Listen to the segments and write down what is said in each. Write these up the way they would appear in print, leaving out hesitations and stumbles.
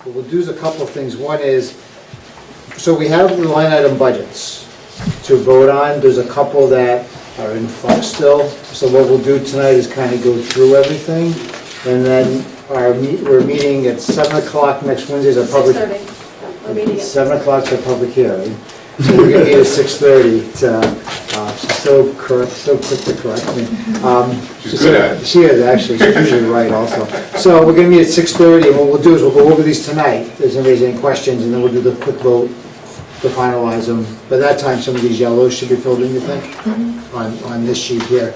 what we'll do is a couple of things. One is, so we have the line item budgets to vote on. There's a couple that are in flux still. So what we'll do tonight is kind of go through everything. And then we're meeting at 7 o'clock next Wednesday. Is our public 6:30. We're meeting at 7 o'clock is our public hearing. So we're going to meet at 6:30. She's so quick to correct me. She's good at it. She is, actually. She's usually right also. So we're going to meet at 6:30, and what we'll do is we'll go over these tonight, if there's any questions, and then we'll do the quick vote to finalize them. By that time, some of these yellows should be filled in, you think? On this sheet here.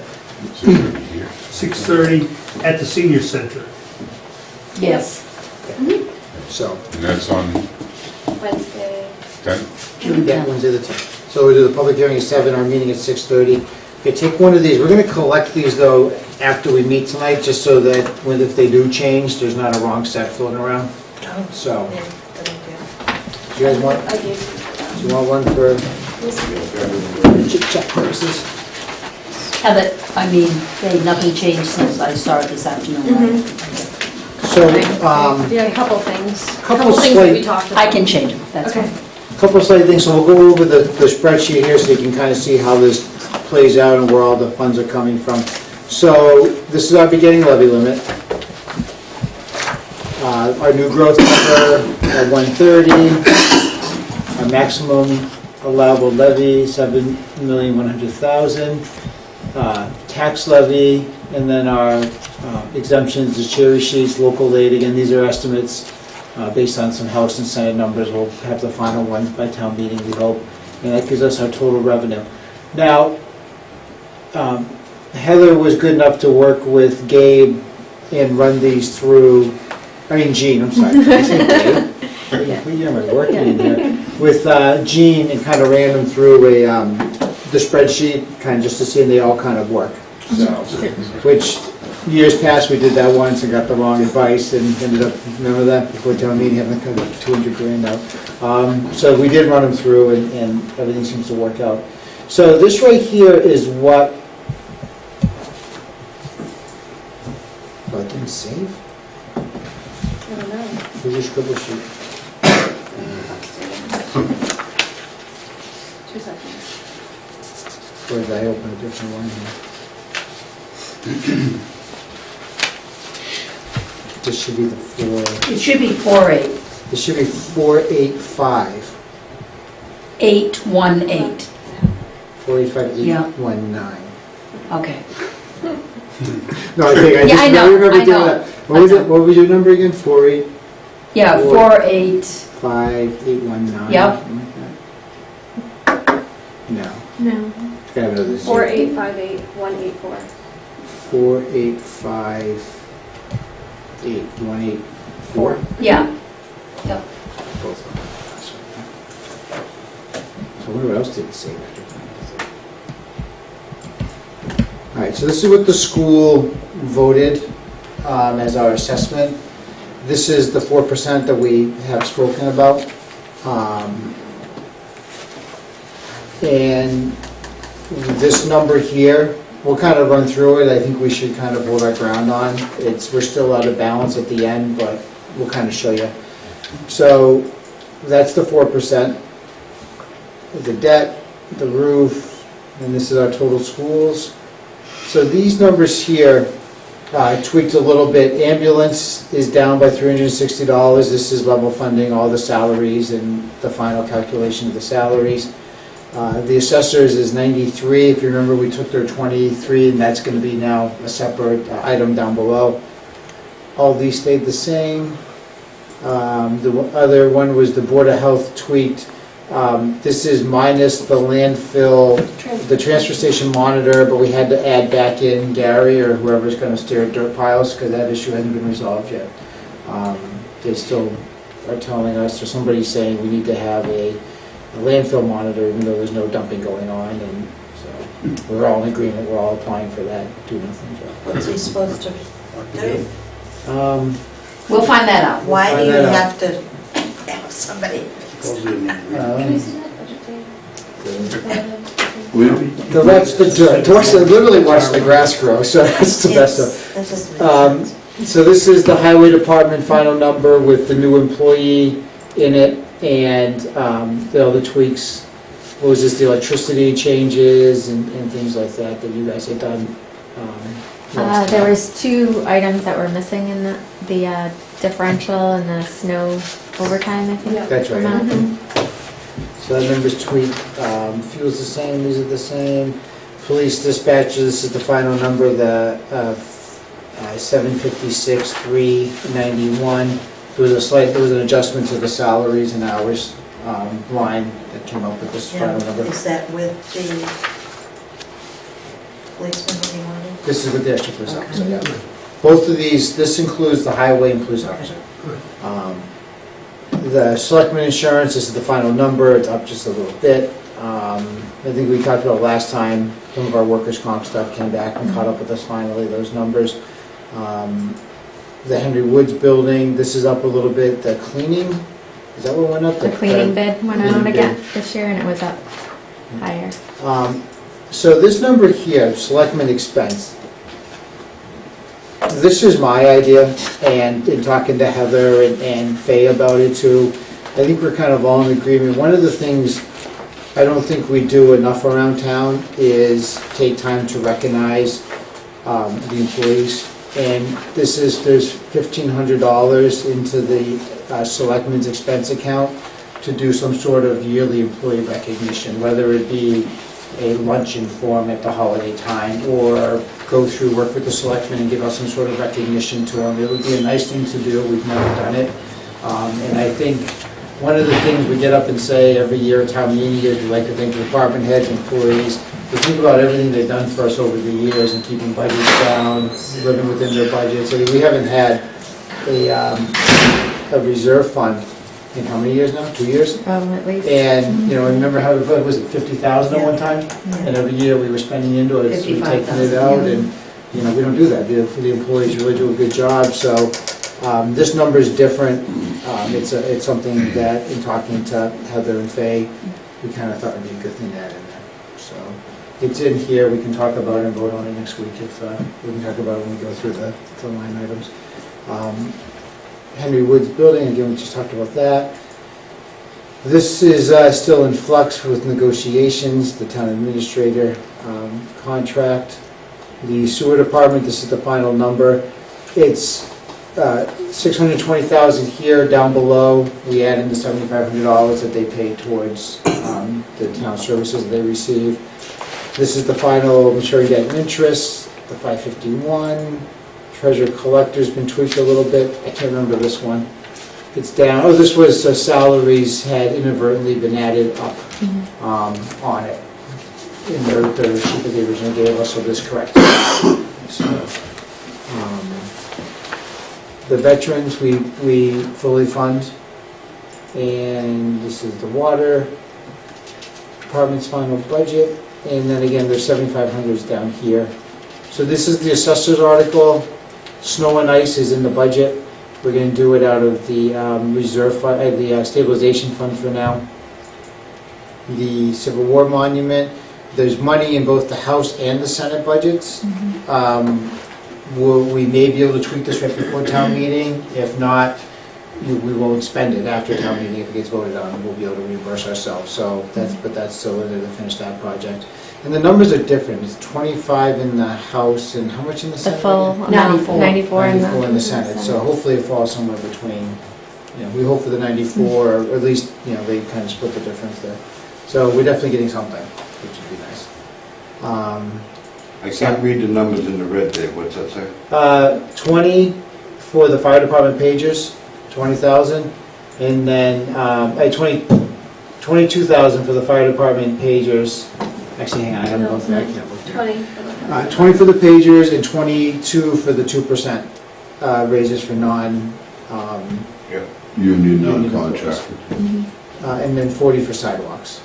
6:30 at the senior center. Yes. So, And that's on Wednesday. 10? yeah, Wednesday the 10th. So we'll do the public hearing at 7, our meeting at 6:30. Okay, take one of these. We're going to collect these, though, after we meet tonight, just so that if they do change, there's not a wrong set floating around. So, do you guys want, I gave do you want one for check purposes? Nothing changed since I started this afternoon, right? So, yeah, a couple things. Couple things slight- that we talked about. I can change them, that's Okay. fine. a couple of slight things. So we'll go over the spreadsheet here so you can kind of see how this plays out and where all the funds are coming from. So this is our beginning levy limit. Our new growth number at 130. Our maximum allowable levy, 7,100,000. Tax levy, and then our exemptions, the cherry sheets, local aid. Again, these are estimates based on some House and Senate numbers. We'll have the final ones by town meeting, we hope. And that gives us our total revenue. Now, Heather was good enough to work with Gabe and run these through, Gene, I'm sorry. I said Gabe. You know my work meeting here. With Gene, and kind of ran them through the spreadsheet, kind of just to see, and they all kind of work. So, which years past we did that once and got the wrong advice and ended up, remember that, before town meeting, having to cut like 200 grand out. So we did run them through, and everything seems to work out. So this right here is what, oh, it didn't save? I don't know. Here's your scribble sheet. 2 seconds. Or did I open a different one here? This should be the 4, It should be 4/8, this should be 485. 818, 485,819. okay. No, I think, I Yeah, just I know, remember I doing know, that. What was I it, what was your number again? 485,819? Yeah, 4/8, Yep. No, No. it's gotta be another 4858184. 485,818,4. yeah. Yep. Both of them. So I wonder what else did it say after that? All right, so this is what the school voted as our assessment. This is the 4% that we have spoken about. And this number here, we'll kind of run through it. I think we should kind of hold our ground on. We're still out of balance at the end, but we'll kind of show you. So that's the 4%. The debt, the roof, and this is our total schools. So these numbers here tweaked a little bit. Ambulance is down by $360. This is level funding all the salaries and the final calculation of the salaries. The assessors is 93. If you remember, we took their 23, and that's going to be now a separate item down below. All these stayed the same. The other one was the Board of Health tweaked. This is minus the landfill, the transfer station monitor, but we had to add back in Gary or whoever's going to stare at dirt piles because that issue hasn't been resolved yet. They still are telling us, or somebody's saying we need to have a landfill monitor even though there's no dumping going on, and so we're all in agreement, we're all applying for that, do nothing. What's he supposed to do? We'll find that out. Why do you find that out. have to have somebody? Can we see that budget data? To watch the dirt, to literally watch the grass grow, so that's the best of. That doesn't make sense. So this is the highway department final number with the new employee in it and the other tweaks. What was this, the electricity changes and things like that that you guys had done? Last There time? was 2 items that were missing in the differential and the snow overtime, I think. Yeah. That's right. amount. So that number's tweaked. Fuel's the same, these are the same. Police dispatcher, this is the final number, the 756, 391. There was an adjustment to the salaries and hours line that came up with this final number. Is that with the policeman that he wanted? This is with the extra police officer, yeah. Both of these, this includes the highway and police officer. The selectmen insurance, this is the final number, it's up just a little bit. I think we talked about last time, some of our workers' comp stuff came back and caught up with us finally, those numbers. The Henry Woods building, this is up a little bit. The cleaning, is that what went up? The cleaning bid went out cleaning again bid. this year and it was up higher. So this number here, selectmen expense, this is my idea, and in talking to Heather and Faye about it too, I think we're kind of all in agreement. One of the things I don't think we do enough around town is take time to recognize the employees. And there's $1,500 into the selectmen's expense account to do some sort of yearly employee recognition, whether it be a luncheon for them at the holiday time, or go through, work with the selectmen and give us some sort of recognition to them. It would be a nice thing to do, we've never done it. And I think one of the things we get up and say every year at town meeting is we like to thank the department heads, employees, we think about everything they've done for us over the years and keeping budgets down, living within their budgets. I mean, we haven't had a reserve fund in how many years now? 2 years? At least. And, remember how, what was it, 50,000 at one time? And every year we were spending into it, we were taking it 55,000, out, yeah. and, we don't do that. The employees really do a good job, so this number is different. It's something that, in talking to Heather and Faye, we kind of thought would be a good thing to add in there. So it's in here, we can talk about it and vote on it next week if, we can talk about it when we go through the line items. Henry Woods building, again, we just talked about that. This is still in flux with negotiations, the town administrator contract. The sewer department, this is the final number. It's $620,000 here, down below. We add in the $7,500 that they pay towards the town services that they receive. This is the final maturing debt and interest, the $551. Treasurer collector's been tweaked a little bit. I can't remember this one. It's down. Oh, this was salaries had inadvertently been added up on it in their sheet that they originally gave us, so this is correct. So, the veterans we fully fund, and this is the water department's final budget, and then again there's 7,500 down here. So this is the assessor's article. Snow and ice is in the budget. We're going to do it out of the reserve fund, the stabilization fund for now. The Civil War monument, there's money in both the House and the Senate budgets. We may be able to tweak this right before town meeting. If not, we won't spend it after town meeting. If it gets voted on, we'll be able to reimburse ourselves. So that's still in there to finish that project. And the numbers are different. It's 25 in the House and how much in the The Senate? full again? amount, 94. 94 in 94 in the Senate. So hopefully it falls somewhere between, we hope for the 94, or at least, they kind of split the difference there. So we're definitely getting something, which would be nice. I can't read the numbers in the red there, what's that say? 20 for the fire department pagers, 20,000, and then 22,000 for the fire department pagers. Actually, hang on, I haven't gone through, I can't look there. 20. 20 for the pagers and 22 for the 2% raises for non, union Union non-contracted. and then 40 for sidewalks.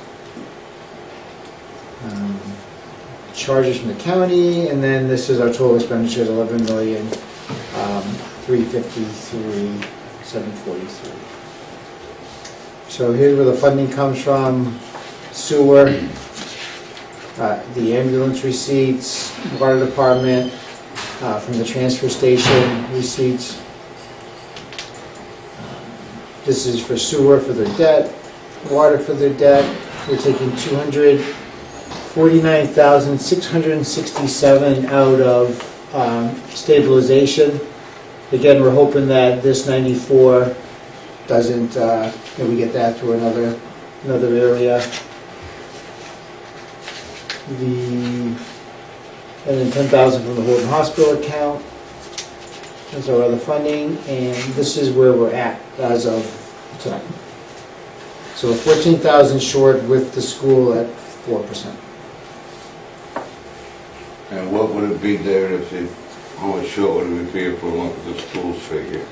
Charges from the county, and then this is our total expenditures, 11,353,743. So here's where the funding comes from: sewer, the ambulance receipts, water department, from the transfer station receipts. This is for sewer for their debt, water for their debt. We're taking $249,667 out of stabilization. Again, we're hoping that this 94 doesn't, that we get that to another area. And then 10,000 from the Horton Hospital account. That's our other funding, and this is where we're at as of tonight. So 14,000 short with the school at 4%. And what would it be there if it, how much short would it be if we went with the school's figure?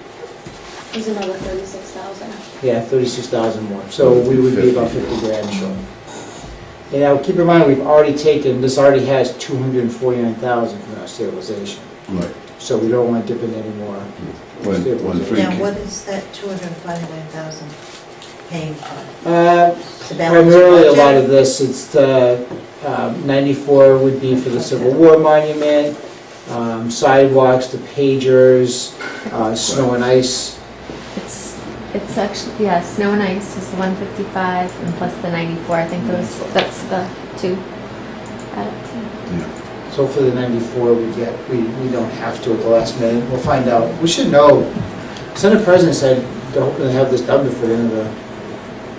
There's another 36,000. Yeah, 36,000 more. So we would be about 50 grand short. And now keep in mind, we've already taken, this already has 249,000 from our stabilization. Right. So we don't want to dip in any more. When free Now, cash. what is that 249,000 paying for? The balance Primarily, a budget? lot of this, it's the 94 would be for the Civil War monument, sidewalks, the pagers, snow and ice. It's actually, yeah, snow and ice is the 155 and plus the 94. I think that's the two. Add up to. Yeah. So for the 94, we don't have to at the last minute. We'll find out. We should know. Senate President said they're hoping to have this done before the end of the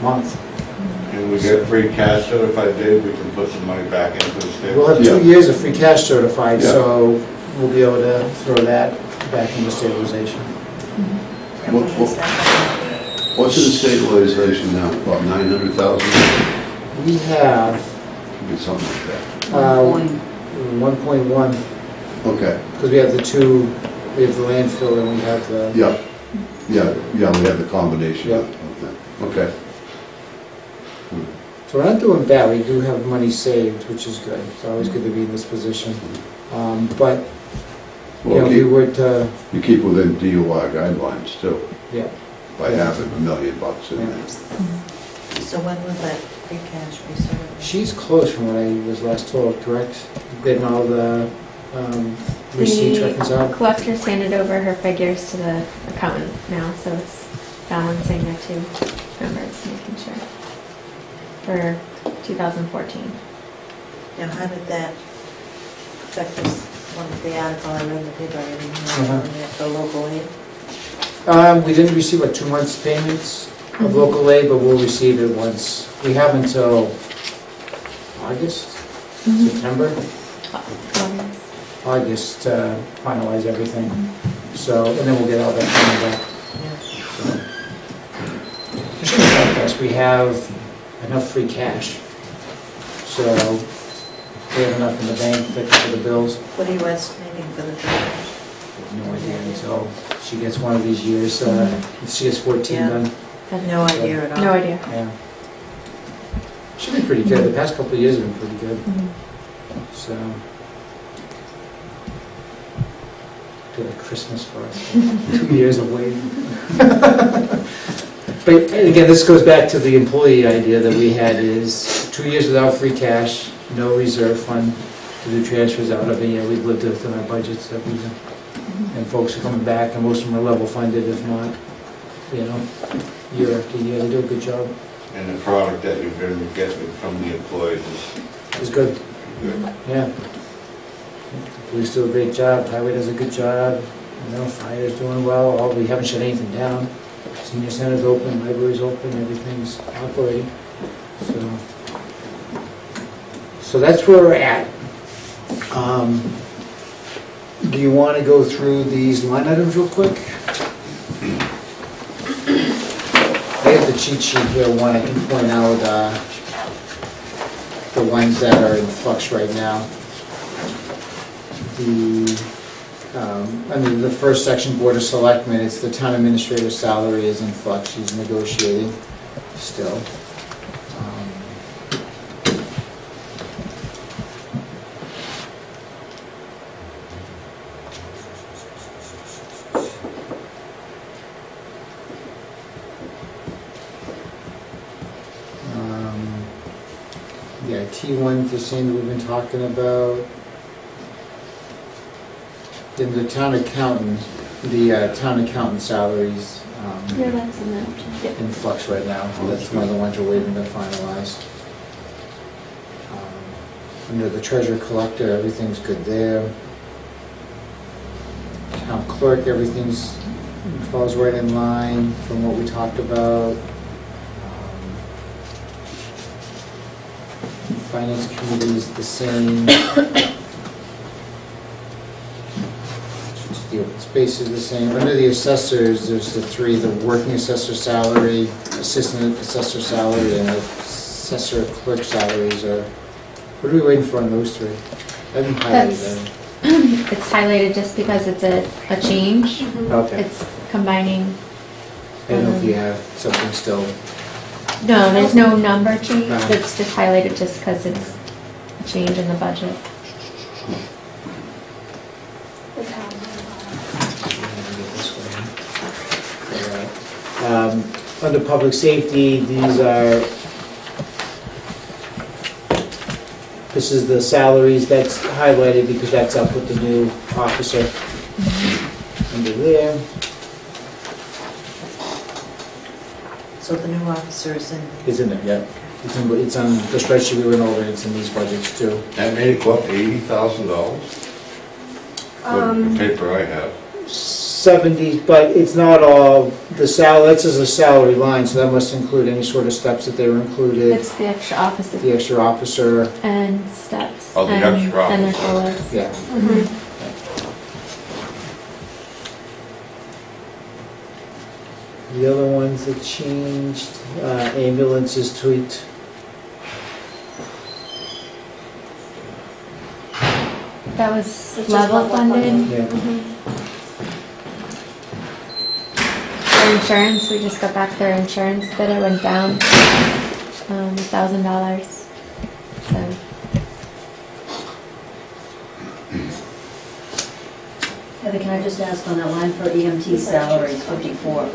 month. And we get free cash certified, Dave, we can put some money back into the state. We'll have Yeah. 2 years of free cash certified, Yeah. so we'll be able to throw that back into stabilization. And what is that? What's in stabilization now, about 900,000? We have Could be something like that. 1.1, Okay, because we have the two, we have the landfill and we have the, yeah, we have the combination of that. Okay. so we're not doing bad. We do have money saved, which is good. It's always good to be in this position. But, you know, Well, we were to, you keep within DUI guidelines too, yeah. by having $1 million in there. So when will that free cash be certified? She's close from what I was last told, correct? Getting all the receipts The reconciled? collector's handed over her figures to the accountant now, so it's balancing the two numbers, making sure. For 2014. Now, how did that affect this, one of the article I read in the paper, I didn't Uh-huh. know, the local aid? We didn't receive, 2 months' payments of local aid, but we'll receive it once. We have until August, September, August to finalize everything. So, and then we'll get all that money back. So, it shouldn't affect us. We have enough free cash. So, we have enough in the bank to cover the bills. What are you estimating for the free cash? No idea until she gets one of these years, she gets 14 Yeah. done. No idea at all? No idea. Yeah. Should be pretty good. The past couple of years have been pretty good. So. Do like Christmas for us. 2 years of waiting. But again, this goes back to the employee idea that we had is 2 years without free cash, no reserve fund to do transfers out of, and yeah, we've lived within our budgets that we do. And folks are coming back, and most of them are level funded, if not, you know, year after year. They do a good job. And the product that you've been getting from the employees It's good. is good. Yeah. Police do a great job, highway does a good job, you know, fire's doing well, we haven't shut anything down. Senior center's open, library's open, everything's operating, so that's where we're at. Do you want to go through these line items real quick? I have the cheat sheet here, one I can point out, the ones that are in flux right now. The first section, Board of Selectmen, it's the town administrator's salary is in flux, she's negotiating still. The IT one, the same that we've been talking about. then the town accountant, town accountant salaries, Yeah, that's in there. in flux right now. That's one of the ones we're waiting to finalize. Under the treasurer collector, everything's good there. Town clerk, everything's, falls right in line from what we talked about. Finance committee is the same. The open space is the same. Under the assessors, there's the three, the working assessor salary, assistant assessor salary, and assessor clerk salaries are, what are we waiting for on those three? I haven't highlighted them. It's highlighted just because it's a change. Okay. It's combining. I don't know if you have something still. No, there's no number change. No. It's just highlighted just because it's a change in the budget. The town. Under public safety, this is the salaries, that's highlighted because that's up with the new officer. Under there, So the new officer is in. isn't it? Yeah. It's on the spreadsheet we went over, it's in these budgets too. That made it go up to $80,000? The paper I have. 70, but it's not all, that's just a salary line, so that must include any sort of steps that they were included. It's the extra officer The extra officer, and steps. Oh, the and extra then their officer. COLAs. yeah. Mm-hmm. The other ones that changed, ambulance is tweaked. That was It's just level level funded. funded. Yeah. For insurance, we just got back their insurance bid, it went down $1,000. So Heather, can I just ask on that line for EMT salaries, 54,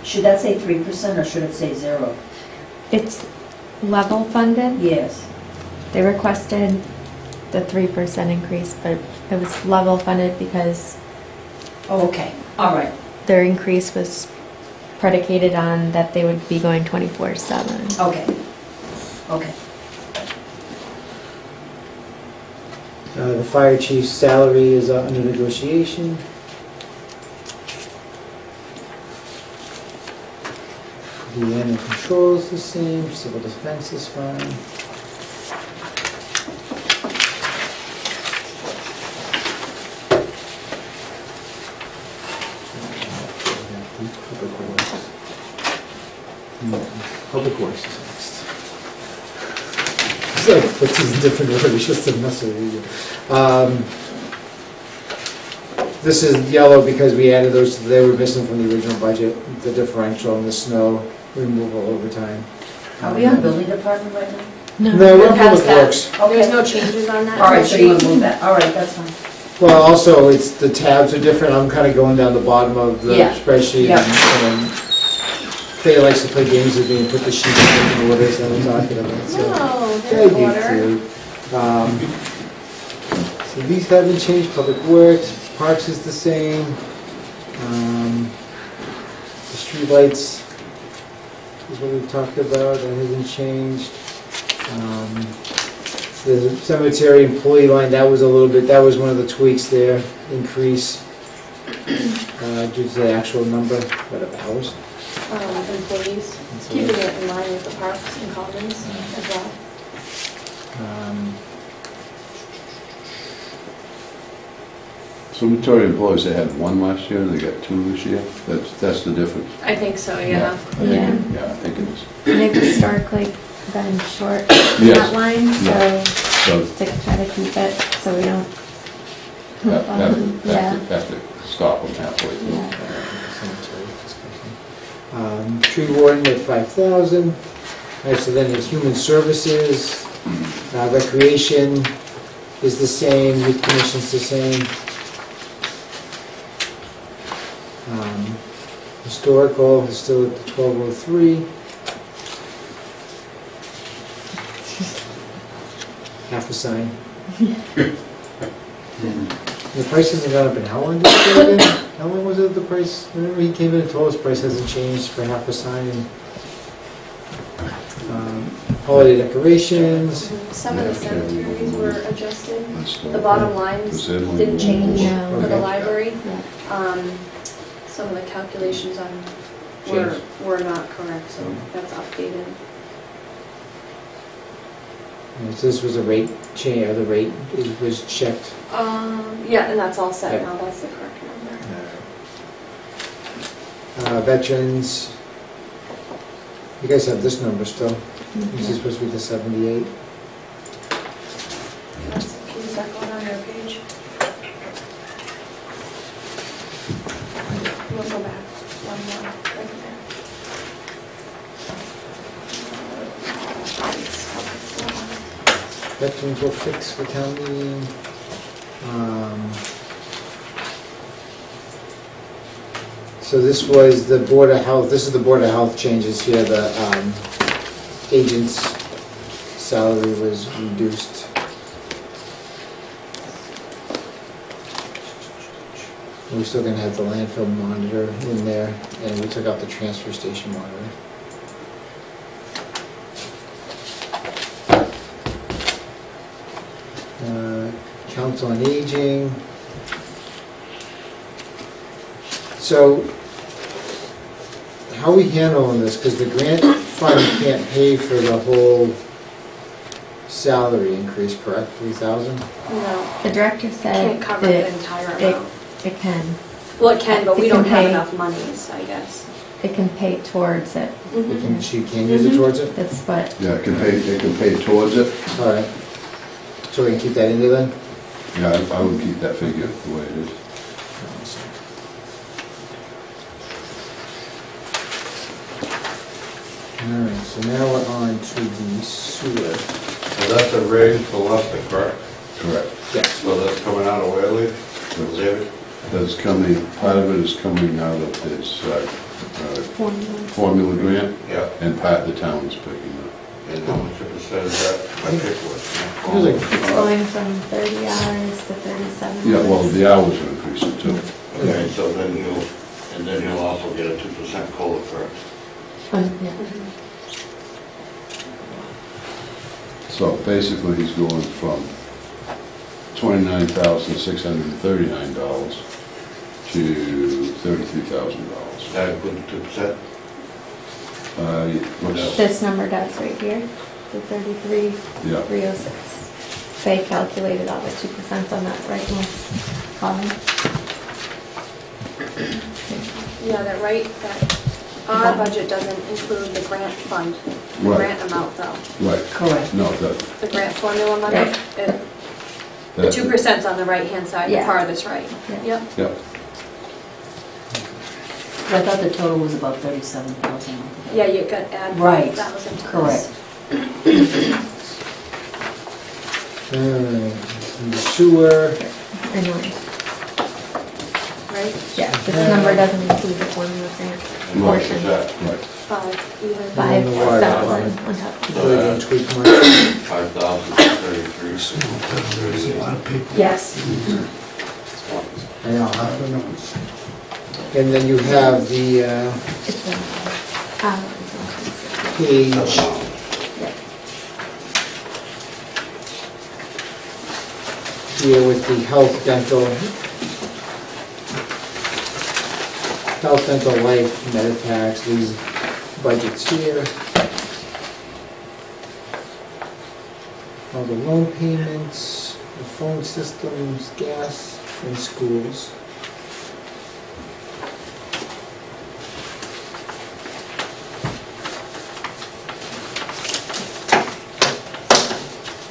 should that say 3% or should it say 0? it's level funded. Yes. They requested the 3% increase, but it was level funded because Oh, okay, all right. their increase was predicated on that they would be going 24/7. Okay, okay. The fire chief's salary is under negotiation. The animal control is the same, civil defense is fine. Public works is next. So, it's in different order, it's just a mess of it. This is yellow because we added those, they were missing from the original budget, the differential and the snow removal over time. Are we on building department right now? No, we're in Past public that. works. There's no changes on that. All right, so you want to sheet. move that, all right, that's fine. Well, also, it's, the tabs are different, I'm kind of going down the bottom of the Yeah. spreadsheet. Yeah. And Faye likes to play games with me and put the sheet in order, so I'm talking about, so. No, I there's do order. too. So these haven't changed, public works, parks is the same. The streetlights is what we've talked about, that hasn't changed. The cemetery employee line, that was a little bit, that was one of the tweaks there, increase due to the actual number, of hours. Employees, And so keeping it in line with the parks and commons as well. Cemetery employees, they had one last year, they got two this year. That's the difference. I think so, I yeah. think it- Yeah, I think it is. They've historically been short Yes. that line, Yeah. so So to try to keep it so we don't. Yeah. have to stop them halfway through. Yeah. Tree warden at 5,000. All right, so then there's human services, recreation is the same, youth commission's the same. Historical is still at the 1203. Half a sign. The price hasn't gone up in how long did it go in? How long was it the price? Remember he came in and told us price hasn't changed for half a sign. Holiday decorations. Some of the cemeteries were adjusted. That's The bottom lines Was there one? didn't change No. for the Okay. library. Yeah. Some of the calculations Changed. were not correct, so that's updated. So this was a rate change, or the rate was checked. Yeah, and that's all set Yeah. now, that's the correct number. Veterans, you guys have this number still. This is supposed to be the 78. Is that going on your page? We'll go back one more, right there. Veterans will fix for town meeting. So this was the Board of Health, this is the Board of Health changes here, the agent's salary was reduced. We're still gonna have the landfill monitor in there, and we took out the transfer station monitor. Council on Aging. So, how are we handling this? Because the grant fund can't pay for the whole salary increase, correct? 3,000? No, The director said can't cover the that entire it, amount. it can, Well, it can, but we it don't can have pay. enough monies, I guess. it can pay towards it. She can use it towards it? That's what, Yeah, it can pay towards it. All right. So we can keep that in there then? Yeah, I would keep that figure the way it is. All right, so now we're on to the sewer. So that's a raise for Leicester, correct? Correct. Yes. So that's coming out of where, Lee? David? That's coming, part of it is coming out of this formula grant, Yeah. and part the town is picking up. And how much of a percent is that? I think It was like, it's going from 30 hours to 37 Yeah, hours. well, the hours are increasing too. Okay, so then you'll also get a 2% COLA for it. Yeah. So basically, he's going from $29,639 to $33,000. That include 2%? What's, This number does right here, the 33,306. yeah, They calculated all the 2% on that right hand column. Yeah, our budget doesn't include the grant fund, the Right. grant amount though. right. Correct. No, The grant formula money, Right. the 2%'s on the right-hand side, the Yeah. farthest right. Yeah. Yep. yeah, I thought the total was about 37,000. Yeah, you could add Right. 5,000 to this. Correct. and the sewer. I know. Right? Yeah, this number doesn't include the formula grant And what is portion. that? right. 5,000. the water 5,000 department. on top. Really don't tweak much. 5,033. Yes. I know, huh? And then you have the It's a, page, yeah. here with the health, dental, life, Meditax, these budgets here. All the loan payments, the phone systems, gas, and schools.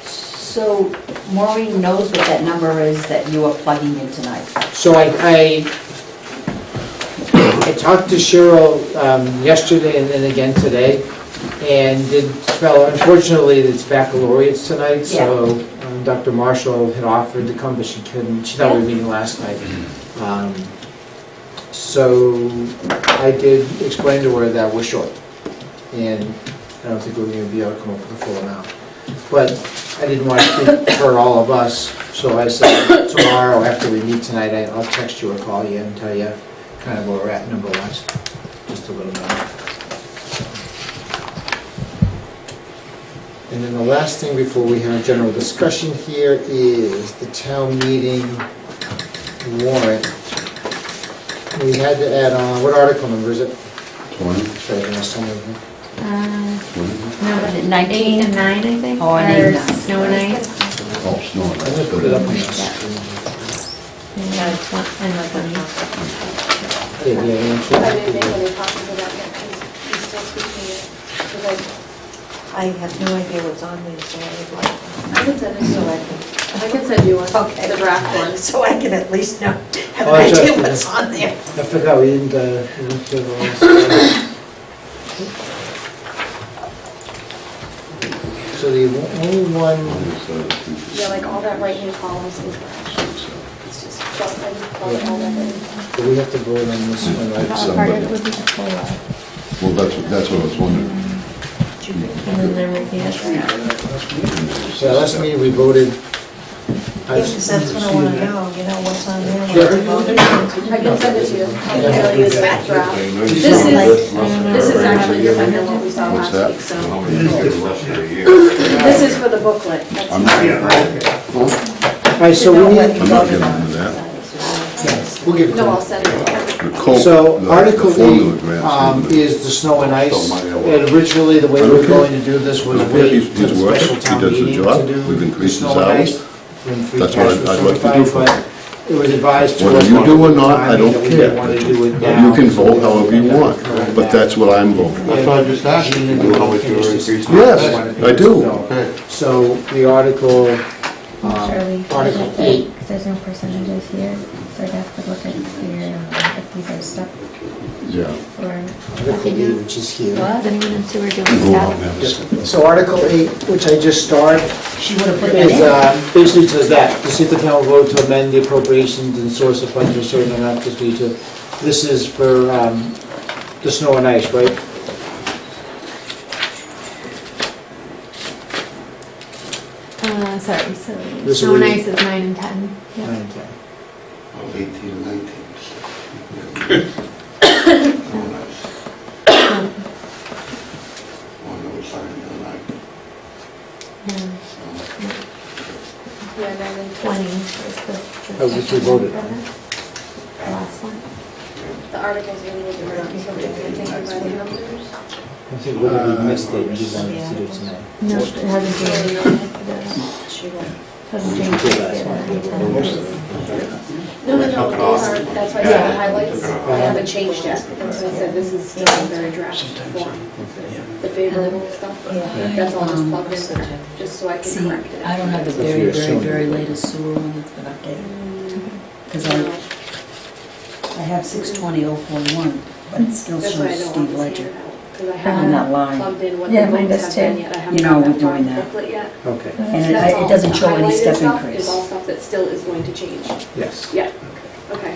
So Maureen knows what that number is that you are plugging in tonight. So I talked to Cheryl yesterday and then again today, and did spell, unfortunately, it's baccalaureates tonight, so Dr. Marshall had offered to come, but she couldn't, she thought we were meeting last night. So I did explain to her that we're short, and I don't think we're gonna be able to come up with a full amount. But I didn't want to speak for all of us, so I said tomorrow after we meet tonight, I'll text you or call you and tell you kind of where we're at number-wise, just a little more. And then the last thing before we have general discussion here is the town meeting warrant. We had to add on, what article number is it? 20? Sorry, I missed something. No, Was it 8 19? and 9, I think. Oh, and or 8 and 9. Snow and Ice. Oh, snow and I'm ice. gonna put it up on the Yeah. screen. And 20. Yeah, yeah, I yeah. didn't make any copies of that yet, because he's still tweaking it. 'Cause I have no idea what's on these, so I would like, I can send it so to I you. I can send you one, Okay. the draft one. can, so I can at least know, have Oh, an that's idea right. what's on there. I forgot, we didn't do the last. So the only one, Yeah, like all that right-hand column is incorrect. It's just, I just called it all that in. do we have to vote on this one, right? What part of it would be the COLA? Well, that's what I was wondering. And then there would be a draft. Yeah, last meeting we voted. Yeah, because that's what I want to know, you know, what's on there. Sure. I can send it to you. I'll Yeah. tell you the draft. This is actually different than what we saw What's last that? week, so. How many you get left of the year? This is for the booklet. That's I'm not- All right, so we need, I'm not getting into that. we'll give it to No, I'll you. send it. The coat, So the Article formula 8 graphs. is the snow and ice. And originally, the way we were going to do this was Okay, wait he's to the working. special He town does the meeting job. to do We've the increased his snow and hours. ice. When free That's what cash was I'd like to do for certified, but it was advised to us. Whether you do or not, I that don't we care. didn't want to do it now. You can vote however you want, but that's what I'm voting. That's what I just asked you, you know what your increase is. Yes, I do. Okay. So the article, Charlie, Article 8. because there's no percentages here, so I'd have to look at here, if these are stuff Yeah. for. Article 8, which is here. Is anyone in sewer doing Go that? on now. So Article 8, which I just started, She would have put that is, in. basically says that, to see if the town will vote to amend the appropriations and source of funds for certain amount fiscal year two. This is for, the snow and ice, right? Sorry, so This snow and would- ice is 9 and 10. Yep. Okay. Oh, 18 and 19. One that was signed tonight. Yeah, and then 20 is the. Oh, which we voted on. The last one. the articles are a little different, so if you think about the numbers. I think whether we missed it, you wanted to do tonight. No, it hasn't changed. She will. Hasn't We changed. did last one. No, those are, that's why I said the highlights, I haven't changed yet, that's why I said this is still in very draft form. The favorable stuff, Yeah. that's all just plugged in there, just so I can See, correct it. I don't have the very, very, very latest sewer one that's been updated. Because I have 620,041, but it still That's why I shows don't Steve want to Ledger stand out, because I on haven't that line. plugged in what Yeah, the mine votes does have been too. yet, I haven't You know, got we're that far doing in the that. booklet yet. Okay, And That's it all. doesn't The show any highlighted step stuff increase. Is all stuff that still is going to change, yes. yeah, okay.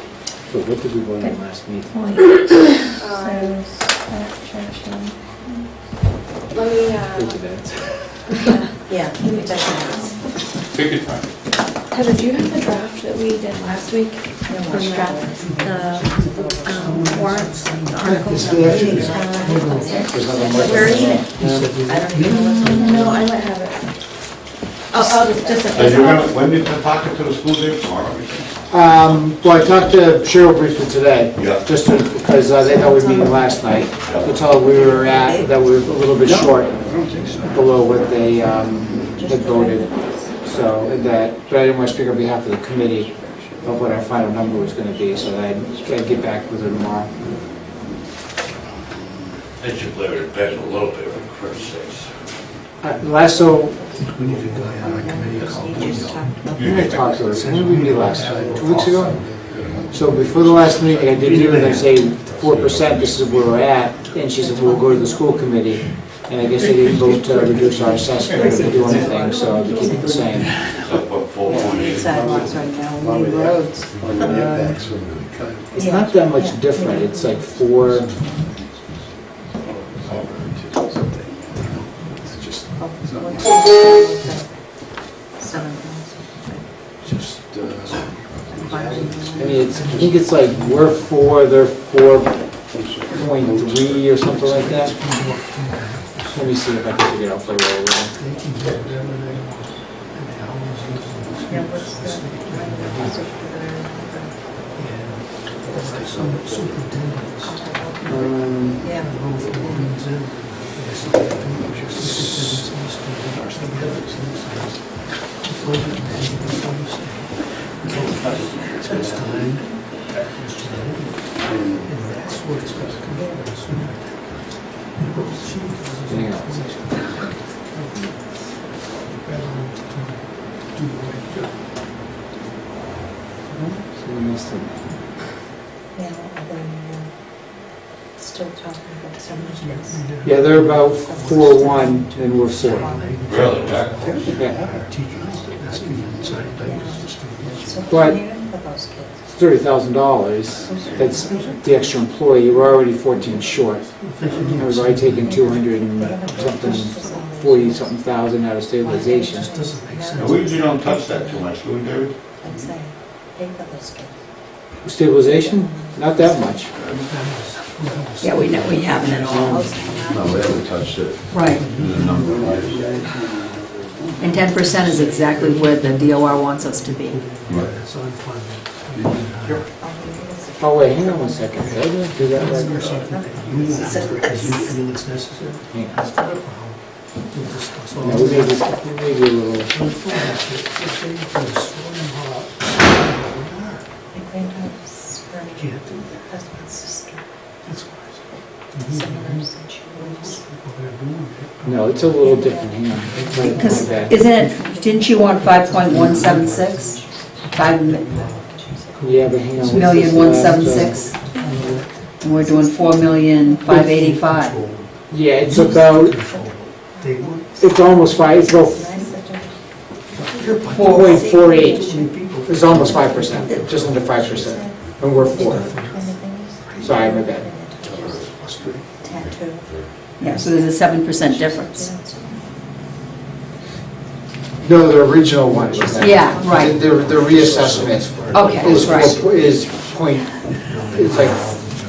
So what did we vote on last meeting? Point. Um, So, subtraction. Let me, Go to that. Yeah, give me that. Take your time. Heather, do you have the draft that we did last week? The warrants, the articles? It's the actual- There's nothing much. Where is it? I don't even know what's on No, I might have it. Oh, just And you're gonna, when did you talk to the school day tomorrow? Well, I talked to Cheryl briefly today. Yeah. Just because they thought we were meeting last night. To tell her we were at, that we were a little bit short, below what they had voted. So, that, but I didn't want to speak on behalf of the committee of what our final number was going to be, so I'd get back with her tomorrow. They should play with the a little bit, for Christ's sakes. Last, so, We need a guy on the committee called. when did I talk to her? So when did we meet last? 2 weeks ago? So before the last meeting, I did meet with her and say 4%, this is where we're at. And she said, we'll go to the school committee. And I guess they didn't vote to reduce our assessment or to do anything, so to keep it the same. So what, 4.8? Sidewalks right now, we need roads. It's not that much different, it's like 4, I think it's like, we're 4, they're 4.3 or something like that. Let me see if I can figure it out for you. Yeah, what's the? Yeah. Hang on. So we missed it. Yeah, well, then, still talking about some of this. Yeah, they're about 4.1 and we're 4. Really, Jack? Yeah. So But- even for those kids. It's $30,000. That's the extra employee. We're already 14 short. And we've already taken 200 and something, 40 something thousand out of stabilization. Now, we usually don't touch that too much, do we, David? I'd say, pay for those kids. Stabilization? Not that much. Yeah, we know we haven't at all. No, we haven't touched it Right. in a number of years. And 10% is exactly where the DOR wants us to be. Right. Oh, wait, hang on one second. Did I do that right? Hang on. No, we may be a little... My granddaughter's her husband's sister. Similars and she moves. No, it's a little different. Hang on. It's my Because, bad. isn't it, didn't you want 5.176? 5 Yeah, but hang on. million 176? And we're doing 4,585,000. Yeah, it's about... It's almost 5. It's about 4.48. It's almost 5%. Just under 5%. And we're 4. Sorry, my bad. Tattoo. Yeah, so there's a 7% difference. No, the original one was that. Yeah, right. The reassessment Okay, is, right. is point, it's like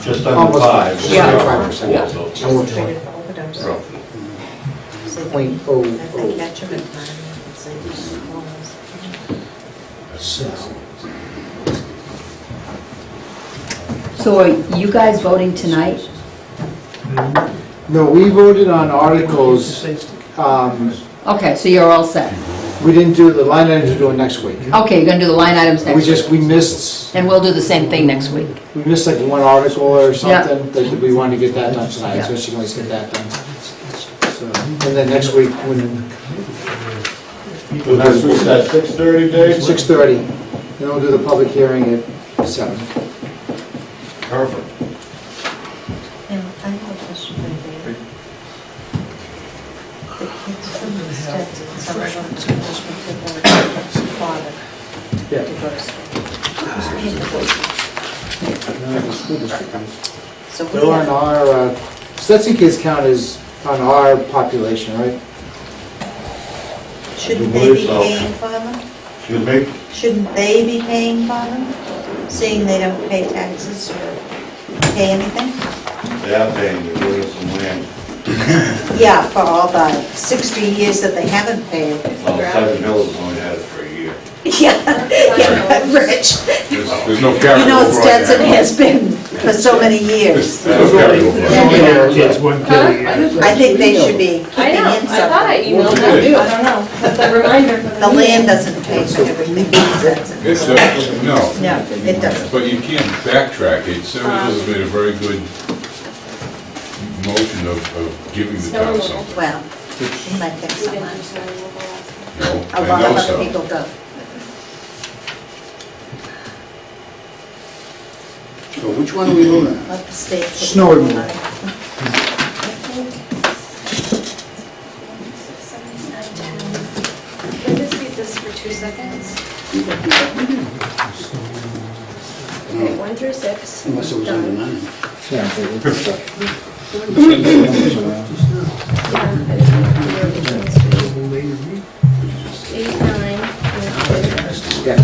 Just under almost 5. just Yeah. under 5%. Yeah. And we're Treated for overdose. Roughly. So they- point if oh they catch oh. them in time, it's like just So are you guys voting tonight? No, we voted on articles, Okay, so you're all set. we didn't do, the line items we're doing next week. Okay, you're gonna do the line items next week. We missed, And we'll do the same thing next week. we missed like one article or Yeah. something, that we wanted to get that done tonight, so Yeah. she can always get that done. So, and then next week, when, So this was at 6:30, Dave? 6:30, then we'll do the public hearing at 7. Perfect. Yeah, I have a question for you, David. The kids from the States, some of them took their father Yeah. to go to school. Who's paying for those? The school district is. So we They're on have, our, Stetson kids count as on our population, right? shouldn't I they believe be so. paying for them? Excuse me? Shouldn't they be paying for them? Seeing they don't pay taxes or pay anything? They are paying, they're doing some land. Yeah, for all the 60 years that they haven't paid. Well, Seven Hills only had it for a year. Yeah, Rich. There's no You carryover. know right Stetson now. has been for so many years. There's no carryover. Yes, one kid. I think they should be I keeping know, in I thought I something. emailed them, I don't know, that's a reminder for The land doesn't pay for everything in Stetson. It's, no, No, it doesn't. But you can't backtrack it. Seven Hills has made a very good motion of giving the town something. Well, you might think We so didn't much. do so last No, A I lot know of other so. people go. So which one are we voting on? Let the state. put Snow the removal. money. Can I just read this for 2 seconds? Okay, 1 through 6. Unless it was under 9. Yeah, but it's, 8, 9, and 10. yeah.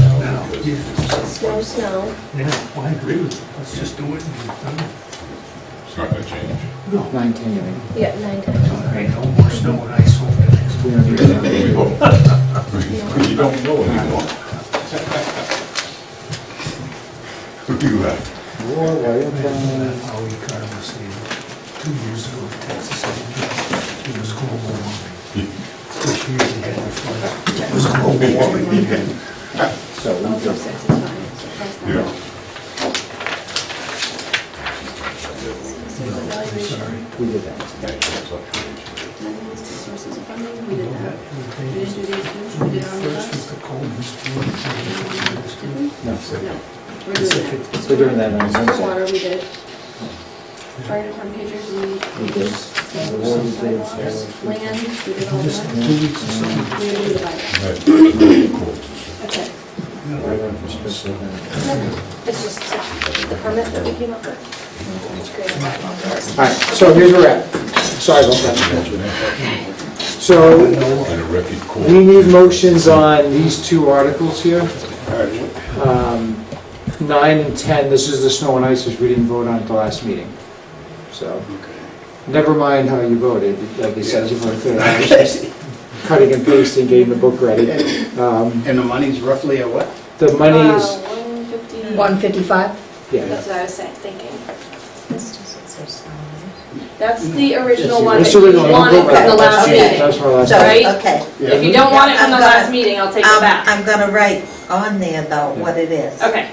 No snow. Yeah, well, I agree with you. Let's just do it and get it done. It's not gonna change. No, 9/10, you mean? Yeah, 9/10. no more snow and ice over the next We don't need to know. We hope. You don't know anymore. You left. War, warrior plan. Howie Carter was saying 2 years ago in Texas, it was global warming. This year they had the flood. It was global warming again. So we Oh, just, 6 is fine. So that's not- Yeah. Sorry. we did that. Sources of funding, we did that. We didn't do these two, we did on the First was last. the coldest one. No, No, we're doing that. we're doing that on For Wednesday. water, we did. Fire department pagers, We we did. did. The war we did, Sidewalks, so- land, we did all Just that. 2 weeks of summer. We did the bylaw. Cool. Okay. Right on for special event. It's just the permit that we came up with. It's great. All right, so here's where we're at. Sorry about that. So And a record cool. we need motions on these two articles here. 9 and 10, this is the snow and ice, which we didn't vote on at the last meeting. So, never mind how you voted, like you said, you voted for it. Cutting and pasting, getting the book ready. And the money's roughly at what? The money's, 150. 155? yeah, That's what I was thinking. This doesn't say snow. That's the original one That's that the you original, don't wanted go by from the that. last Okay. meeting. That's from our last. So, Right? okay. If you don't want it from the I'm last gonna- meeting, I'll take it back. I'm gonna write on there though what it is, Okay.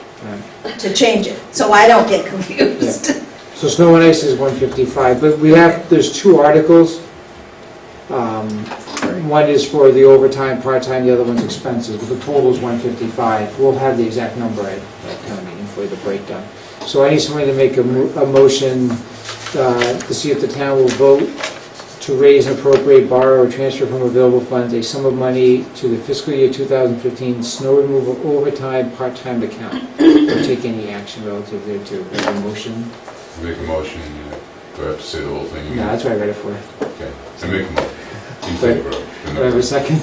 to change it, so I don't get confused. So snow and ice is 155, but we have, there's two articles. One is for the overtime, part-time, the other one's expenses, but the total is 155. We'll have the exact number at town meeting for the breakdown. So I need somebody to make a motion to see if the town will vote to raise and appropriate, borrow, or transfer from available funds a sum of money to the fiscal year 2015 snow removal overtime part-time account, or take any action relative thereto. Have a motion? Make a motion, do I have to say the whole thing? No, that's what I read it for. Okay, I make a motion. In favor of. Do I have a second?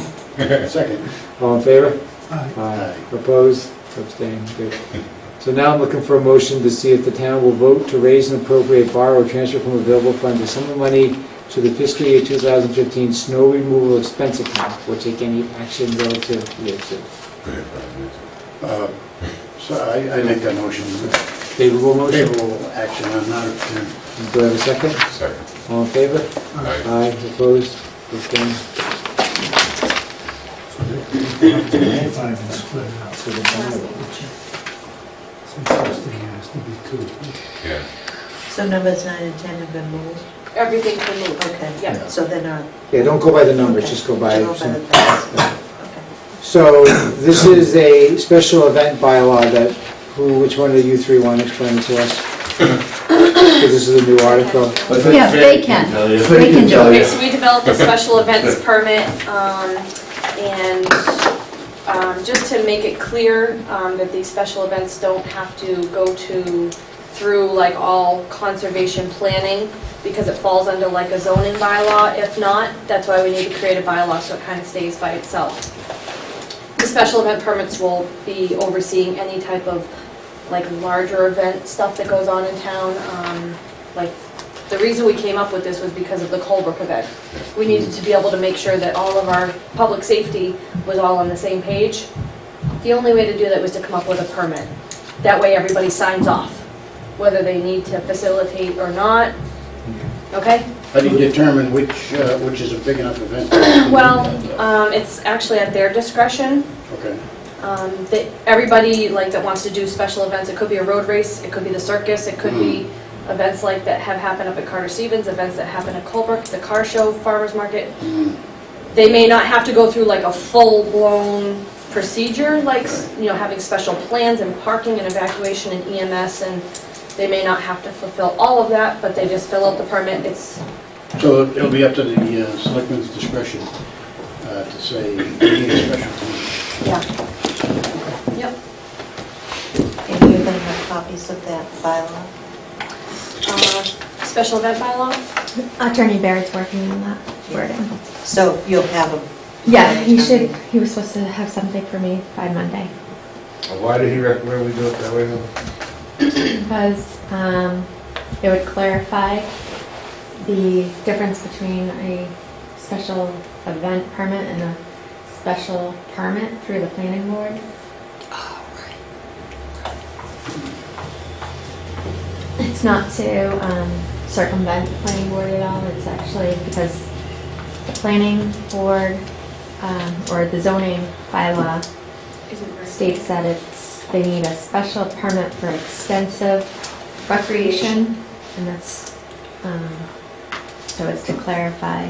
Second. All in favor? Aye. Aye. Opposed? Abstained? Good. So now I'm looking for a motion to see if the town will vote to raise and appropriate, borrow, or transfer from available funds a sum of money to the fiscal year 2015 snow removal expense account, or take any action relative thereto. So I make that motion. Favorable motion? Favorable action on that. Do I have a second? Second. All in favor? Aye. Aye. Opposed? Abstained? 25 and split it up. So the town will- So the first thing has to be 2. Yeah. So numbers 9 and 10 have been moved? Everything's been moved. Okay. Yeah. So they're not. Yeah, don't go by the numbers, Okay. just go by Go by some. the things. Okay. So this is a special event bylaw that, which one of you three want to explain it to us? Because this is a new article. Yeah, they can. They can do Okay, it. so we developed a special events permit, and just to make it clear that these special events don't have to go through like all conservation planning, because it falls under like a zoning bylaw. If not, that's why we need to create a bylaw so it kind of stays by itself. The special event permits will be overseeing any type of like larger event stuff that goes on in town. Like the reason we came up with this was because of the Colebrook event. We needed to be able to make sure that all of our public safety was all on the same page. The only way to do that was to come up with a permit. That way everybody signs off, whether they need to facilitate or not. Okay? How do you determine which is a big enough event? Well, it's actually at their discretion. Okay. Everybody like that wants to do special events, it could be a road race, it could be the circus, it could be events like that have happened up at Carter Stevens, events that happen at Colebrook, the car show, farmer's market. They may not have to go through like a full-blown procedure, like, you know, having special plans and parking and evacuation and EMS, and they may not have to fulfill all of that, but they just fill out the permit. It's So it'll be up to the selectmen's discretion to say, we need a special permit. yeah. Yep. And you're gonna have copies of that bylaw? Special event bylaw? Attorney Barrett's working on that wording. So you'll have them? Yeah, he was supposed to have something for me by Monday. Why did he recommend we do it that way, though? Because it would clarify the difference between a special event permit and a special permit through the planning board. It's not to circumvent the planning board at all. It's actually because the planning board or the zoning bylaw states that they need a special permit for extensive recreation, and that's so it's to clarify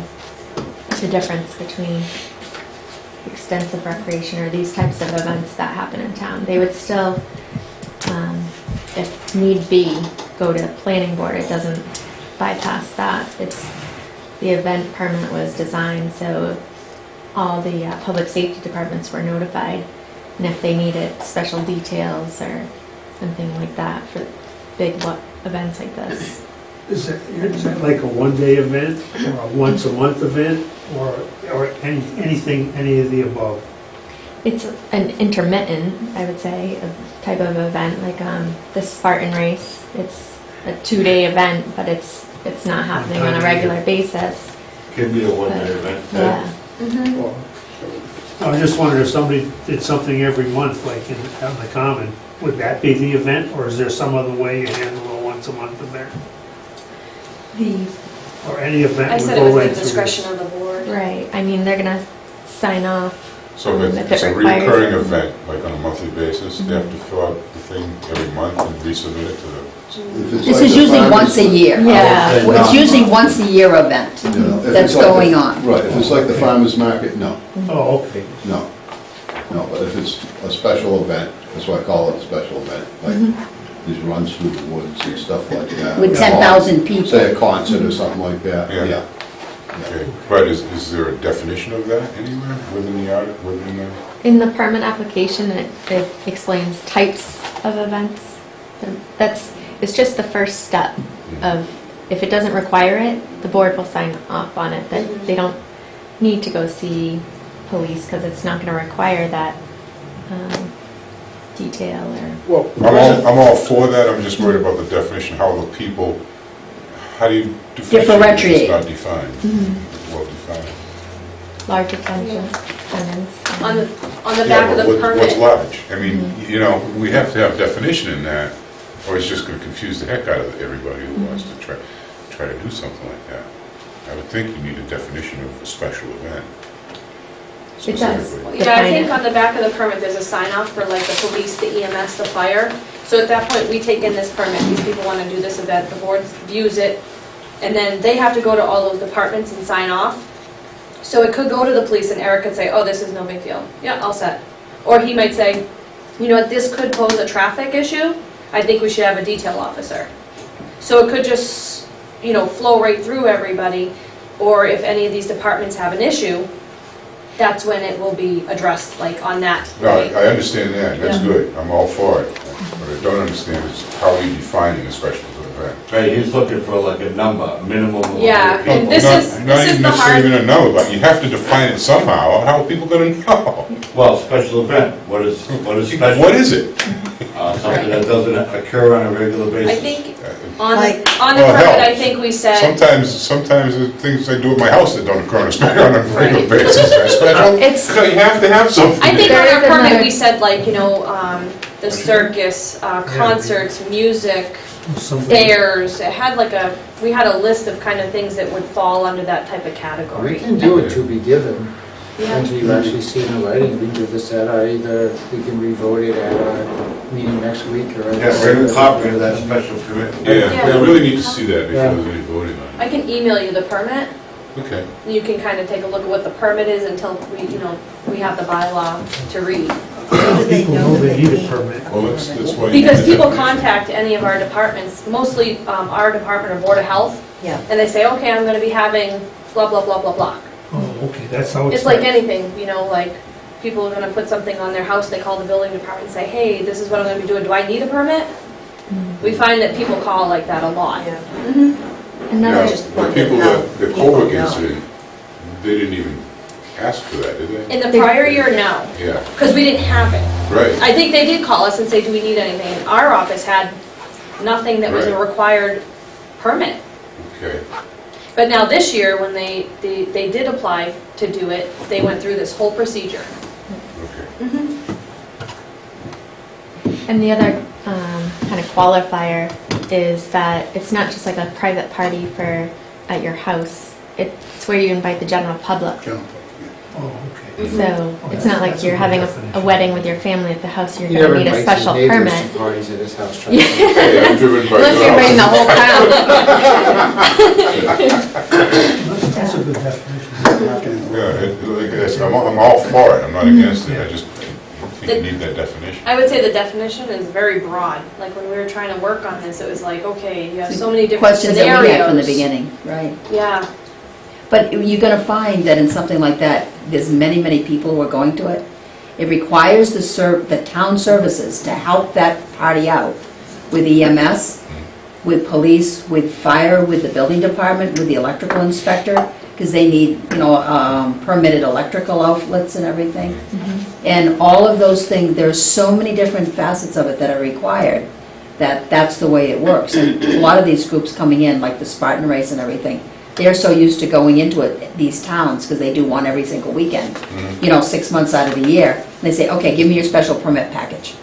the difference between extensive recreation or these types of events that happen in town. They would still, if need be, go to planning board. It doesn't bypass that. It's the event permit was designed so all the public safety departments were notified, and if they needed special details or something like that for big events like this. Is that like a one-day event, or a once-a-month event, or anything, any of the above? It's an intermittent, I would say, type of event, like the Spartan race. It's a 2-day event, but it's not happening on a regular basis. Give me a one-day event. Yeah. I was just wondering if somebody did something every month, like on the common, would that be the event, or is there some other way you handle a once-a-month event? Or any event I would said it go was right the through discretion this? of the board. Right. I mean, they're gonna sign off. So if If it's it a requires recurring it. event, like on a monthly basis, they have to fill out the thing every month and resubmit it to the... This is usually once a year. Yeah. It's usually once a year event that's going on. Right, if it's like the farmer's market, no, Oh, okay. no. No, but if it's a special event, that's why I call it a special event, like these runs through the woods and stuff like that. With 10,000 people. Say a concert or something like that, Yeah. yeah. Okay, but is there a definition of that anywhere within the art, within the... In the permit application, it explains types of events. It's just the first step of, if it doesn't require it, the board will sign off on it, that they don't need to go see police because it's not going to require that detail or... Well, I'm all for that, I'm just worried about the definition, how the people, how do you differentiate? It's not defined, well defined. large attendance. On the Yeah, back of but the what's permit. large? I mean, you know, we have to have definition in that, or it's just gonna confuse the heck out of everybody who wants to try to do something like that. I would think you need a definition of a special event. It does. specifically. Yeah, I think on the back of the permit, there's a sign off for like the police, the EMS, the fire. So at that point, we take in this permit, these people want to do this event, the board views it, and then they have to go to all those departments and sign off. So it could go to the police and Eric could say, oh, this is no big deal. Yeah, all set. Or he might say, you know what, this could pose a traffic issue. I think we should have a detail officer. So it could just, you know, flow right through everybody. Or if any of these departments have an issue, that's when it will be addressed, like on that. No, I understand that, that's good, I'm all for it. What I don't understand is how are you defining a special event? Right, he's looking for like a number, a minimum of Yeah, people. and this Not- is Not even the necessarily hard. even a number, but you have to define it somehow, how are people gonna know? Well, special event, what is special? What is it? Something that doesn't occur on a regular basis. I think on Like- the permit, Well, hell, I think we said, Sometimes there's things I do at my house that don't occur on a regular basis. Are special? It's- No, you have to have something. I think on There our is permit, another- we said like, you know, the circus, concerts, music, Somebody- fairs. It had like we had a list of kind of things that would fall under that type of We category. can do it to be given, Yeah. until you actually see it in writing, we can do this at our, either, we can re-vote it at our meeting next week, or... Yeah, bring a copy of that special permit. Yeah, we really need to see that before Yeah. there's any voting on I can email you the permit. it. Okay. You can kind of take a look at what the permit is until we have the bylaw to read. How do they People know know that they they need a need permit. Well, that's why. you Because need people that contact any of our departments, mostly our department or Board of Health, Yeah. and they say, okay, I'm gonna be having blah, blah, blah, blah, blah. Oh, okay, that's how it's... It's like anything, you know, like, people are gonna put something on their house, they call the building department and say, hey, this is what I'm gonna be doing, do I need a permit? We find that people call like that a lot. Yeah. Yeah, Another, Just the wondered people how that, the people Colwick know. incident, they didn't even ask for that, did they? In the prior year, no, Yeah, because we didn't have it. right. I think they did call us and say, do we need anything? And our office had nothing that was a Right. required permit. Okay. But now this year, when they did apply to do it, they went through this whole procedure. Okay. And the other kind of qualifier is that it's not just like a private party for at your house. It's where you invite the general public. Oh, okay. So it's not like That's a you're good having a definition. wedding with your family at the house. You're You going never to need a invite special your neighbors permit. to parties at his house. trying to- Hey, I'm driven by Unless you're inviting the cars. whole town. That's a good definition. Yeah, I'm all for it, I'm not against it, I just think you need that definition. I would say the definition is very broad. Like when we were trying to work on this, it was like, okay, you have so many different Questions scenarios. that we had from the beginning, right? Yeah. But you're gonna find that in something like that, there's many, many people who are going to it. It requires the town services to help that party out with EMS, with police, with fire, with the building department, with the electrical inspector, because they need, permitted electrical outlets and everything. And all of those things, there's so many different facets of it that are required, that that's the way it works. And a lot of these groups coming in, like the Spartan race and everything, they're so used to going into it, these towns, because they do one every single weekend, 6 months out of the year. And they say, okay, give me your special permit package.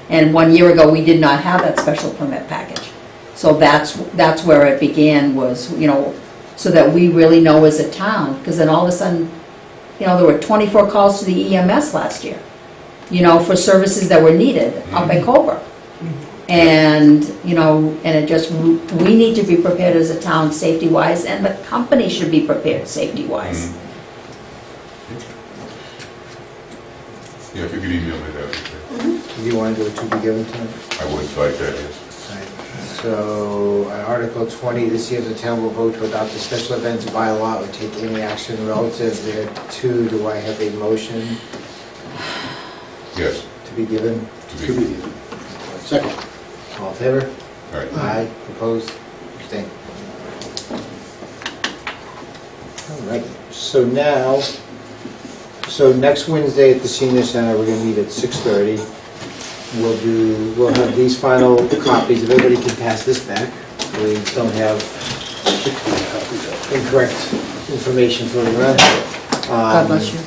And 1 year ago, we did not have that special permit package. So that's where it began, was, so that we really know as a town, because then all of a sudden, there were 24 calls to the EMS last year, for services that were needed up at Colebrook. And, and it just, we need to be prepared as a town safety-wise, and the company should be prepared safety-wise. Yeah, if you could email me that, would be great. Do you want to do it to be given tonight? I would like that, yes. So, Article 20, this year the town will vote to adopt a special events bylaw or take any action relative thereto. Do I have a motion Yes, to be given? to be, Second. All in favor? all right. Aye. Opposed? Abstained. All right, so next Wednesday at the Senior Center, we're gonna meet at 6:30. We'll have these final copies, if everybody can pass this back. We don't have incorrect information floating around. God bless you.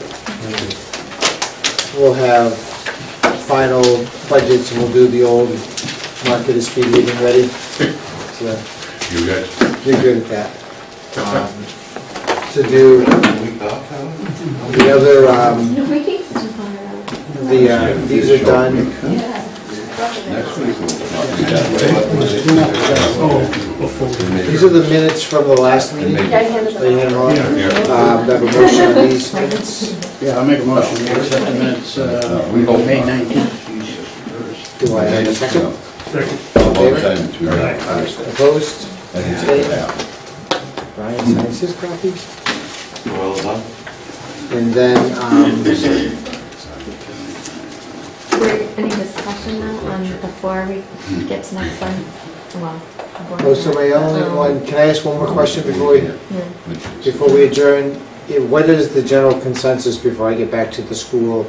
We'll have final budgets, and we'll do the old market is speed reading ready. So You guys? you're good at that. To do the other, these are done. Next week will not be These are the minutes from the last meeting. Yeah, I handed They had them them all. Yeah. Do I have a motion on these minutes? Yeah, I'll make a motion to accept the minutes, May 19th. Do I have a second? Opposed? Abstained? Brian signs his copy. Well done. And then, Any discussion now before we get to next one? Well, so my only one, can I ask one more question before we adjourn? What is the general consensus before I get back to the school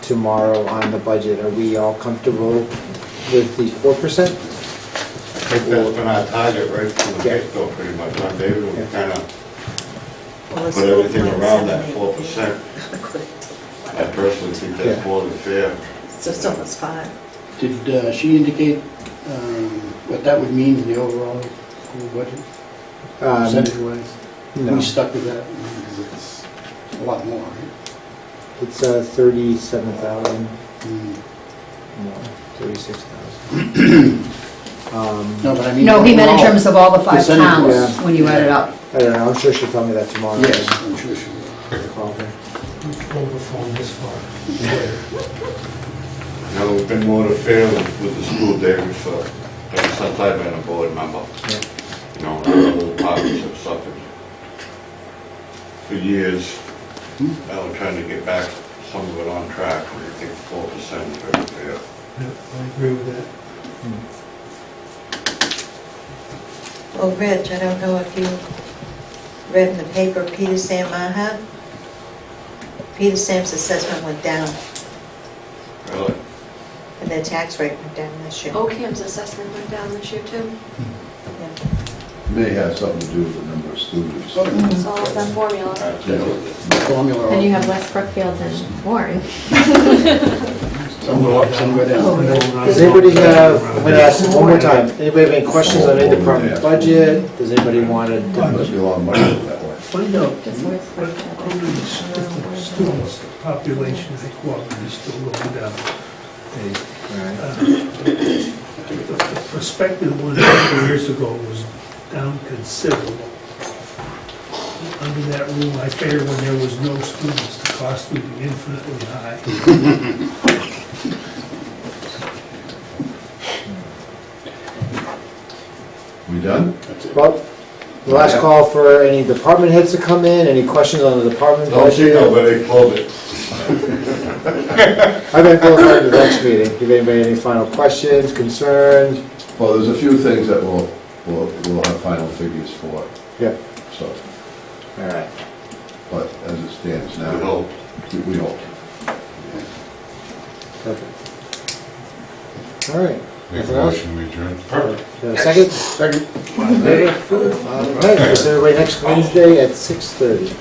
tomorrow on the budget? Are we all comfortable with the 4%? I think that's been our target right from the get-go, pretty much, huh, David? We kind of put everything around that 4%. I personally think that's more than fair. So it's almost 5. Did she indicate what that would mean to the overall school budget, percentage-wise? No, We stuck with that, because it's a lot more, right? it's 37,000, Mm. no, 36,000. No, but I mean... No, he meant in overall, terms of all the 5 percentage-wise. towns, when you add it up. I don't know, I'm sure she'll tell me that tomorrow. Yes, I'm sure she will. I'll call her. Overflow this far. Now, we've been more than fair with the school, David, for, since I've been a board member. Our other departments have suffered for years. Now we're trying to get back some of it on track, and I think 4% is very fair. Yeah, I agree with that. Well, Rich, I don't know if you read in the paper Peter San Maha Peter Sam's assessment went down, Really? and their tax rate went down this year. Ocam's assessment went down this year too. May have something to do with the number of students. It's all that formula. Absolutely. Formula. Then you have West Brookfield and Warren. Some go up, some go down. Does anybody have, I'm gonna ask one more time, anybody have any questions on any department budget? Does anybody want to? Must be a lot of money that way. Find out Just West what Brookfield. the students, the population, the quality is still going down. The prospective one a couple years ago was down considerable. Under that rule, I figured when there was no students, the cost would be infinitely high. We done? Well, the last call for any department heads to come in, any questions on the department Don't see budget? nobody, close it. I'm gonna go ahead to the next meeting. Give anybody any final questions, concerns? Well, there's a few things that we'll have final figures for, Yep. so, All right. but as it stands We now, hope. we hope. Perfect. All right. Make a Anything else? motion, we adjourn. Perfect. Have a second? Second. All right, we'll see everybody next Wednesday at 6:30.